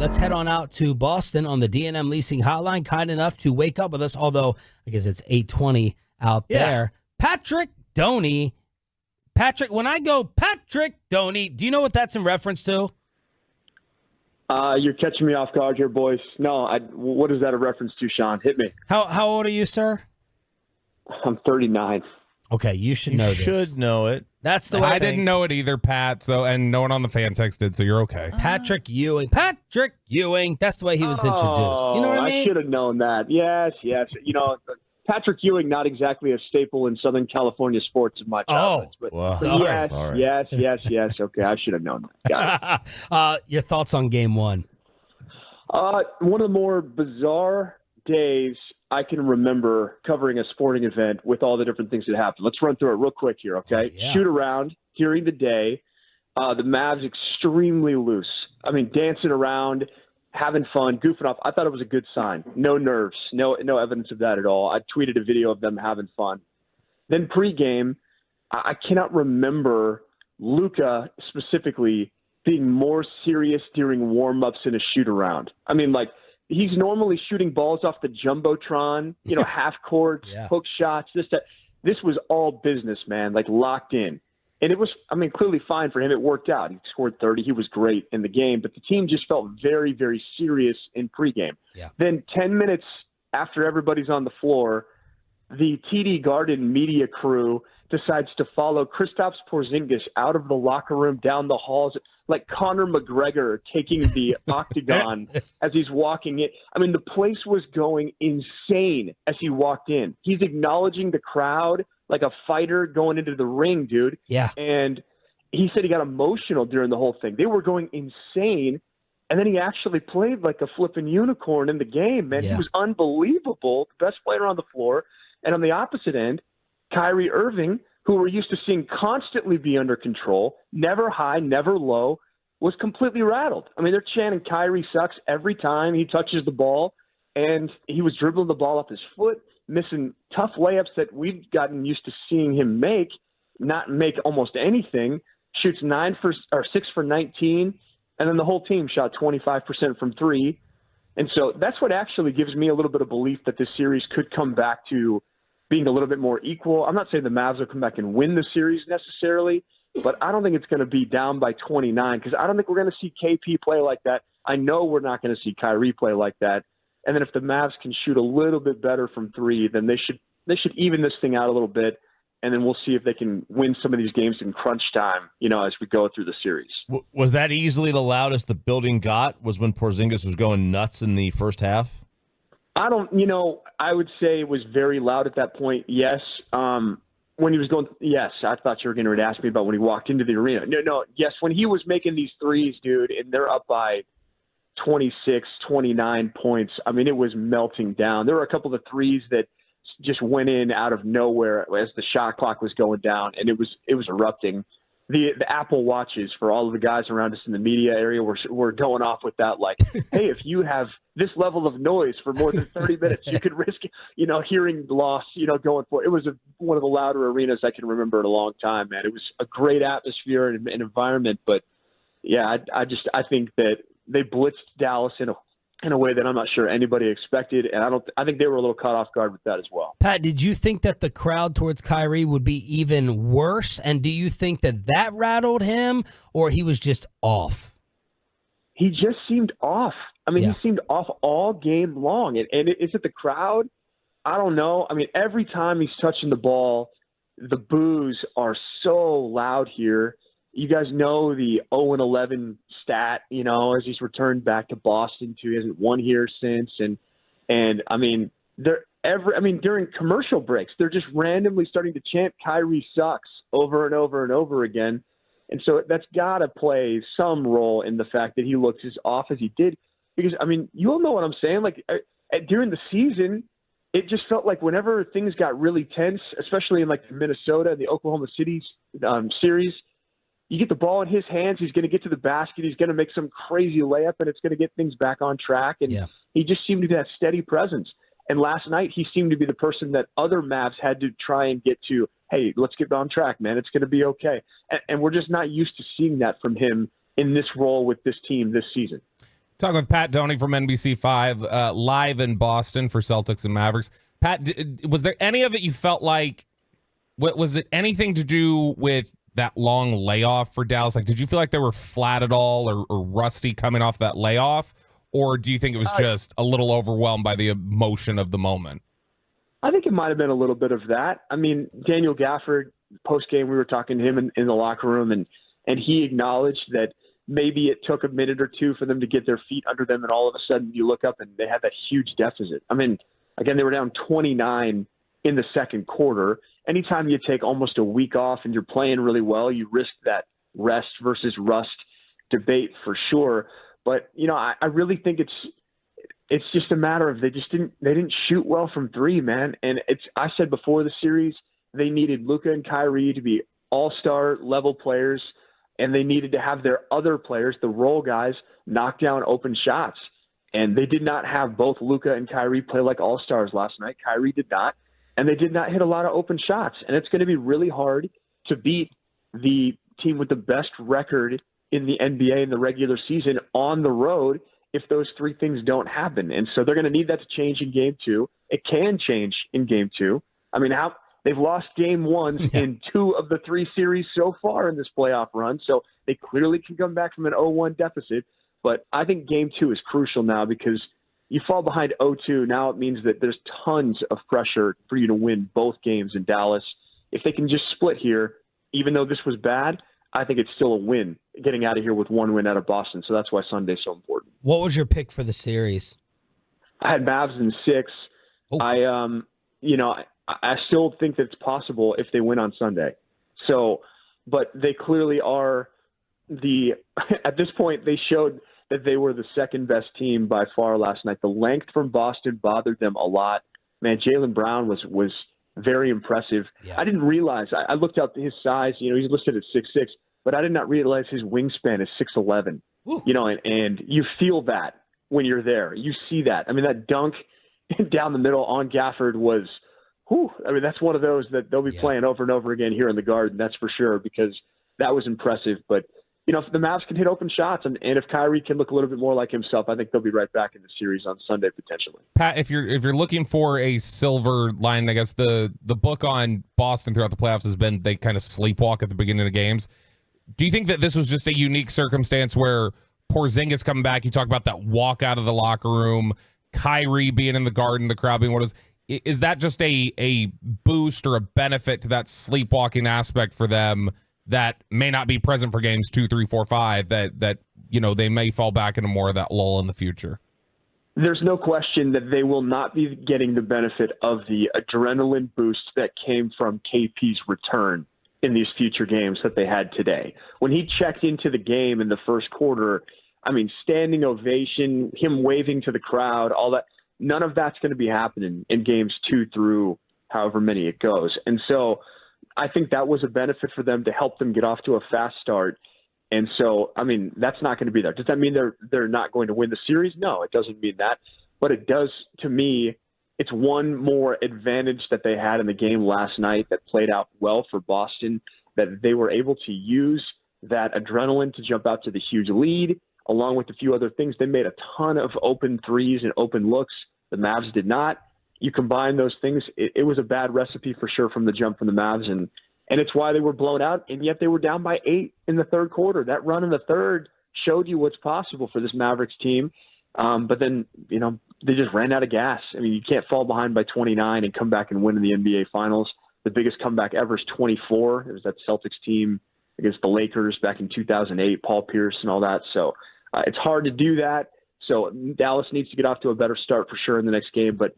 let's head on out to Boston on the D&M Leasing Hotline. Kind enough to wake up with us, although I guess it's 8:20 out there. Patrick Doney. Patrick, when I go Patrick Doney, do you know what that's in reference to? You're catching me off guard here, boys. No, what is that a reference to, Sean? Hit me. How old are you, sir? I'm 39. Okay, you should know this. You should know it. That's the way I didn't know it either, Pat. So, and no one on the fan text did, so you're okay. Patrick Ewing. Patrick Ewing. That's the way he was introduced. You know what I mean? I should have known that. Yes. You know, Patrick Ewing, not exactly a staple in Southern California sports in my childhood. Yes. Okay, I should have known that. Got it. Your thoughts on game one? One of the more bizarre days I can remember covering a sporting event with all the different things that happened. Let's run through it real quick here, okay? Yeah. Shoot around during the day. The Mavs extremely loose. I mean, dancing around, having fun, goofing off. I thought it was a good sign. No nerves, no evidence of that at all. I tweeted a video of them having fun. Then pregame, I cannot remember Luka specifically being more serious during warm-ups in a shoot-around. I mean, like, he's normally shooting balls off the Jumbotron, half courts, hook shots, this, that. This was all business, man, like locked in. And it was, clearly fine for him. It worked out. He scored 30. He was great in the game. But the team just felt very, very serious in pregame. Yeah. Then 10 minutes after everybody's on the floor, the TD Garden media crew decides to follow Kristaps Porzingis out of the locker room, down the halls, like Conor McGregor taking the octagon as he's walking in. I mean, the place was going insane as he walked in. He's acknowledging the crowd like a fighter going into the ring, dude. Yeah. And he said he got emotional during the whole thing. They were going insane. And then he actually played like a flipping unicorn in the game, man. Yeah. He was unbelievable, the best player on the floor. And on the opposite end, Kyrie Irving, who we're used to seeing constantly be under control, never high, never low, was completely rattled. I mean, they're chanting Kyrie sucks every time he touches the ball, and he was dribbling the ball off his foot, missing tough layups that we've gotten used to seeing him not make almost anything, shoots 6 for 19, and then the whole team shot 25% from three. And so that's what actually gives me a little bit of belief that this series could come back to being a little bit more equal. I'm not saying the Mavs will come back and win the series necessarily, but I don't think it's going to be down by 29 because I don't think we're going to see KP play like that. I know we're not going to see Kyrie play like that. And then if the Mavs can shoot a little bit better from three, then they should even this thing out a little bit, and then we'll see if they can win some of these games in crunch time, as we go through the series. Was that easily the loudest the building got was when Porzingis was going nuts in the first half? I would say it was very loud at that point, yes. When he was going, yes, I thought you were going to ask me about when he walked into the arena. No, yes, when he was making these threes, dude, and they're up by 26, 29 points, I mean, it was melting down. There were a couple of threes that just went in out of nowhere as the shot clock was going down, and it was erupting. The Apple Watches for all of the guys around us in the media area were going off with that, like, hey, if you have this level of noise for more than 30 minutes, you could risk, hearing loss, going for it. It was one of the louder arenas I can remember in a long time, man. It was a great atmosphere and environment, but yeah, I think that they blitzed Dallas in a way that I'm not sure anybody expected, and I think they were a little caught off guard with that as well. Pat, did you think that the crowd towards Kyrie would be even worse, and do you think that rattled him, or he was just off? He just seemed off. I mean, He seemed off all game long, and is it the crowd? I don't know. I mean, every time he's touching the ball, the boos are so loud here. You guys know the 0-11 stat, as he's returned back to Boston too. He hasn't won here since. And I mean, during commercial breaks, they're just randomly starting to chant Kyrie sucks over and over and over again. And so that's got to play some role in the fact that he looks as off as he did. Because, I mean, you all know what I'm saying. Like, during the season, it just felt like whenever things got really tense, especially in like the Minnesota and the Oklahoma City series, you get the ball in his hands, he's going to get to the basket, he's going to make some crazy layup, and it's going to get things back on track. And he just seemed to be that steady presence. And last night, he seemed to be the person that other Mavs had to try and get to, hey, let's get on track, man. It's going to be okay. And we're just not used to seeing that from him in this role with this team this season. Talking with Pat Doney from NBC5, live in Boston for Celtics and Mavericks. Pat, was there any of it you felt like, was it anything to do with that long layoff for Dallas? Like, did you feel like they were flat at all or rusty coming off that layoff? Or do you think it was just a little overwhelmed by the emotion of the moment? I think it might have been a little bit of that. I mean, Daniel Gafford, post-game, we were talking to him in the locker room, and he acknowledged that maybe it took a minute or two for them to get their feet under them, and all of a sudden you look up and they had that huge deficit. I mean, again, they were down 29 in the second quarter. Anytime you take almost a week off and you're playing really well, you risk that rest versus rust debate for sure. But, you know, I really think it's just a matter of they didn't shoot well from three, man. And I said before the series, they needed Luka and Kyrie to be all-star level players, and they needed to have their other players, the role guys, knock down open shots. And they did not have both Luka and Kyrie play like all-stars last night. Kyrie did not, and they did not hit a lot of open shots. And it's going to be really hard to beat the team with the best record in the NBA in the regular season on the road if those three things don't happen. And so they're going to need that to change in game two. It can change in game two. I mean, they've lost game ones in two of the three series so far in this playoff run, so they clearly can come back from an 0-1 deficit. But I think game two is crucial now because you fall behind 0-2. Now it means that there's tons of pressure for you to win both games in Dallas. If they can just split here, even though this was bad, I think it's still a win getting out of here with one win out of Boston. So that's why Sunday's so important. What was your pick for the series? I had Mavs in 6. Oh. I still think that it's possible if they win on Sunday. So, but they clearly are at this point, they showed that they were the second best team by far last night. The length from Boston bothered them a lot. Man, Jaylen Brown was very impressive. Yeah. I didn't realize, I looked up his size, he's listed at 6'6", but I did not realize his wingspan is 6'11", and you feel that when you're there. You see that. I mean, that dunk down the middle on Gafford was, that's one of those that they'll be playing over and over again here in the Garden, that's for sure, because that was impressive. But, if the Mavs can hit open shots and if Kyrie can look a little bit more like himself, I think they'll be right back in the series on Sunday potentially. Pat, if you're looking for a silver line, I guess the book on Boston throughout the playoffs has been they kind of sleepwalk at the beginning of the games. Do you think that this was just a unique circumstance where Porzingis coming back, you talk about that walk out of the locker room, Kyrie being in the Garden, the crowd being what it is that just a boost or a benefit to that sleepwalking aspect for them that may not be present for games 2, 3, 4, 5, that they may fall back into more of that lull in the future? There's no question that they will not be getting the benefit of the adrenaline boost that came from KP's return in these future games that they had today. When he checked into the game in the first quarter, I mean, standing ovation, him waving to the crowd, all that, none of that's going to be happening in games 2 through however many it goes. And so I think that was a benefit for them to help them get off to a fast start. And so, I mean, that's not going to be there. Does that mean they're not going to win the series? No, it doesn't mean that. But it does, to me, it's one more advantage that they had in the game last night that played out well for Boston, that they were able to use that adrenaline to jump out to the huge lead, along with a few other things. They made a ton of open threes and open looks. The Mavs did not. You combine those things, it was a bad recipe for sure from the jump from the Mavs, and it's why they were blown out, and yet they were down by 8 in the third quarter. That run in the third showed you what's possible for this Mavericks team, but then, they just ran out of gas. I mean, you can't fall behind by 29 and come back and win in the NBA Finals. The biggest comeback ever is 24. It was that Celtics team against the Lakers back in 2008, Paul Pierce and all that. So it's hard to do that. So Dallas needs to get off to a better start for sure in the next game. But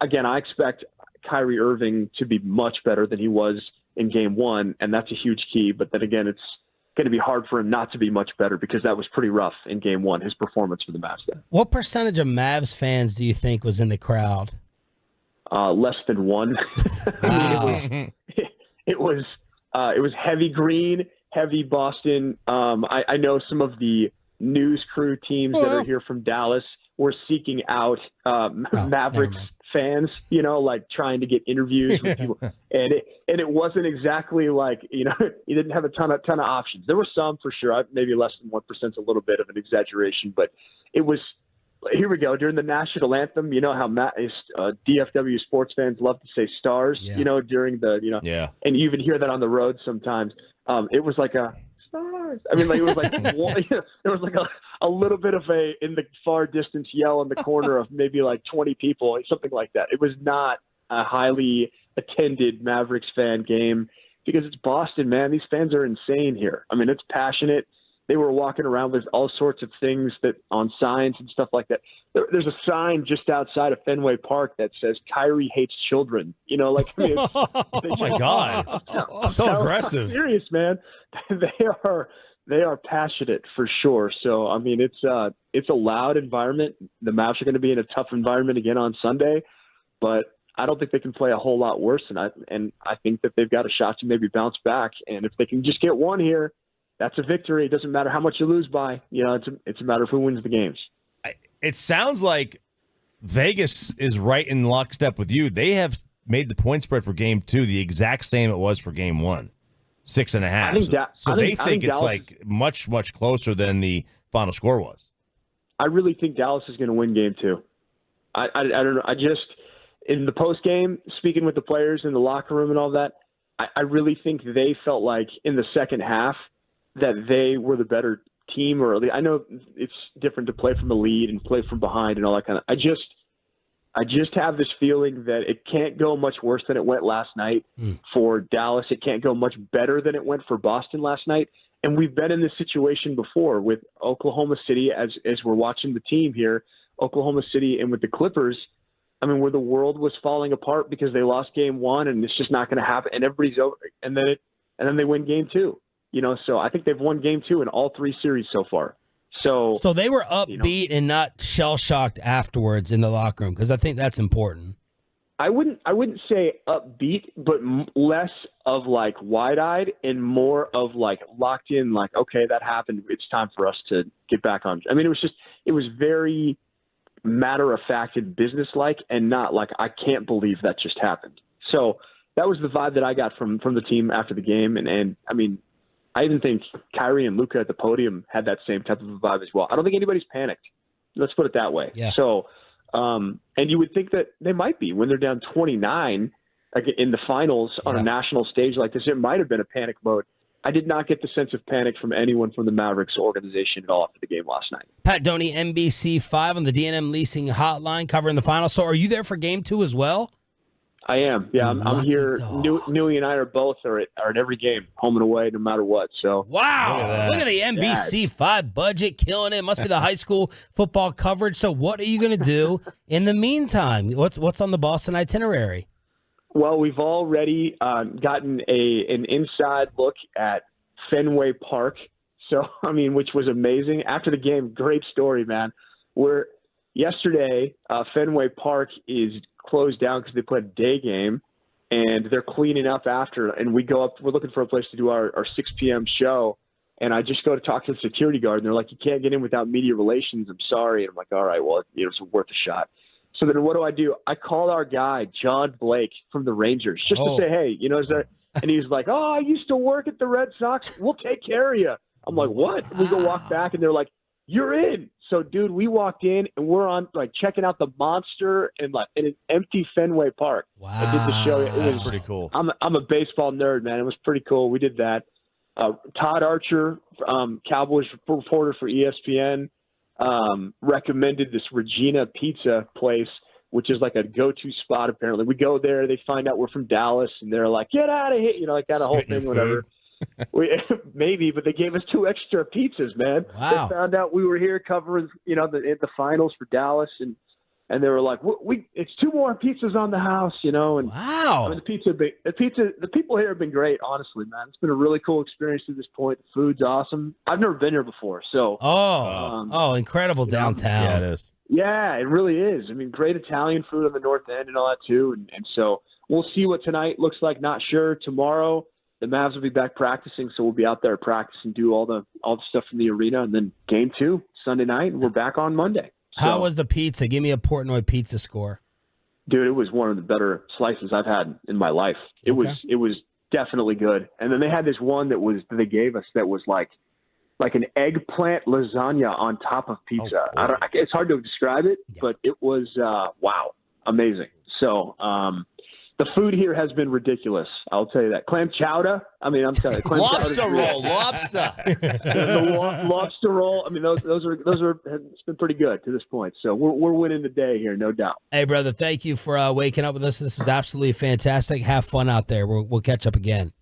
again, I expect Kyrie Irving to be much better than he was in game 1, and that's a huge key. But then again, it's going to be hard for him not to be much better because that was pretty rough in game 1, his performance for the Mavs. What percentage of Mavs fans do you think was in the crowd? Less than 1. Wow. It was heavy green, heavy Boston. I know some of the news crew teams that are here from Dallas were seeking out Mavericks fans, like trying to get interviews with people. And it wasn't exactly like, you didn't have a ton of options. There were some for sure, maybe less than 1%, a little bit of an exaggeration, but it was, here we go, during the national anthem, how DFW sports fans love to say stars, during the, yeah. And you even hear that on the road sometimes. It was like a stars. I mean, like, it was like, there was like a little bit of in the far distance yell in the corner of maybe like 20 people, something like that. It was not a highly attended Mavericks fan game because it's Boston, man. These fans are insane here. I mean, it's passionate. They were walking around with all sorts of things that on signs and stuff like that. There's a sign just outside of Fenway Park that says Kyrie hates children. I mean, oh my God. So aggressive. Serious, man. They are passionate for sure. So, I mean, it's a loud environment. The Mavs are going to be in a tough environment again on Sunday, but I don't think they can play a whole lot worse. And I think that they've got a shot to maybe bounce back. And if they can just get one here, that's a victory. It doesn't matter how much you lose by. It's a matter of who wins the games. It sounds like Vegas is right in lockstep with you. They have made the point spread for game 2 the exact same it was for game 1, 6.5. So they think it's Dallas, like much, much closer than the final score was. I really think Dallas is going to win game 2. I don't know. I just, in the post game, speaking with the players in the locker room and all that, I really think they felt like in the second half that they were the better team. Or I know it's different to play from the lead and play from behind and all that kind of. I just have this feeling that it can't go much worse than it went last night for Dallas. It can't go much better than it went for Boston last night. And we've been in this situation before with Oklahoma City as we're watching the team here, Oklahoma City, and with the Clippers. I mean, where the world was falling apart because they lost game 1 and it's just not going to happen. And everybody's over. And then they win game 2. So I think they've won game 2 in all 3 series so far. So they were upbeat and not shell-shocked afterwards in the locker room, because I think that's important. I wouldn't say upbeat, but less of like wide-eyed and more of like locked in, like, okay, that happened. It's time for us to get back on. I mean, it was very matter-of-fact and business-like, and not like, I can't believe that just happened. So that was the vibe that I got from the team after the game. And I mean, I even think Kyrie and Luka at the podium had that same type of a vibe as well. I don't think anybody's panicked. Let's put it that way. Yeah. So, and you would think that they might be when they're down 29 in the finals on a national stage like this. It might have been a panic mode. I did not get the sense of panic from anyone from the Mavericks organization at all after the game last night. Pat Doney, NBC5 on the D&M Leasing Hotline, covering the final. So are you there for game 2 as well? I am. Yeah, I'm here. Newey and I are both at every game, home and away, no matter what. So wow, look at the NBC5 budget, killing it. Must be the high school football coverage. So what are you going to do in the meantime? What's on the Boston itinerary? Well, we've already gotten an inside look at Fenway Park. So I mean, which was amazing after the game. Great story, man. Yesterday, Fenway Park is closed down because they played a day game, and they're cleaning up after. And we go up. We're looking for a place to do our 6 p.m. show, and I just go to talk to the security guard, and they're like, "You can't get in without media relations. I'm sorry." And I'm like, "All right, well, it's worth a shot." So then what do? I called our guy, John Blake from the Rangers, just to say, "Hey, is there?" And he's like, "Oh, I used to work at the Red Sox. We'll take care of you." I'm like, "What?" We go walk back, and they're like, "You're in." So, dude, we walked in and we're on checking out the monster in an empty Fenway Park. Wow, I did the show. It was pretty cool. I'm a baseball nerd, man. It was pretty cool. We did that. Todd Archer, Cowboys reporter for ESPN, recommended this Regina Pizza place, which is like a go-to spot. Apparently, we go there. They find out we're from Dallas, and they're like, "Get out of here!" Like that whole thing, whatever. Maybe, but they gave us 2 extra pizzas, man. Wow. They found out we were here covering, the finals for Dallas, and they were like, "It's 2 more pizzas on the house," And wow, I mean, the people here have been great, honestly, man. It's been a really cool experience to this point. The food's awesome. I've never been here before, so incredible downtown. Yeah, it is. Yeah, it really is. I mean, great Italian food on the North End and all that too, and so we'll see what tonight looks like. Not sure. Tomorrow, the Mavs will be back practicing, so we'll be out there practicing, do all the stuff from the arena, and then game 2 Sunday night, and we're back on Monday. How was the pizza? Give me a Portnoy pizza score. Dude, it was one of the better slices I've had in my life. It was definitely good. And then they had this one that they gave us that was like an eggplant lasagna on top of pizza. It's hard to describe it, but it was wow, amazing. So the food here has been ridiculous. I'll tell you that. Clam chowder. I mean, I'm telling you, lobster roll, lobster. The lobster roll. I mean, those are it's been pretty good to this point. So we're winning the day here, no doubt. Hey, brother, thank you for waking up with us. This was absolutely fantastic. Have fun out there. We'll catch up again.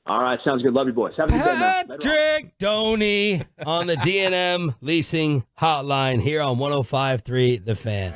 All right, sounds good. Love you, boys. Have a good day, man. Patrick Doney on the D&M Leasing Hotline here on 105.3 The Fan.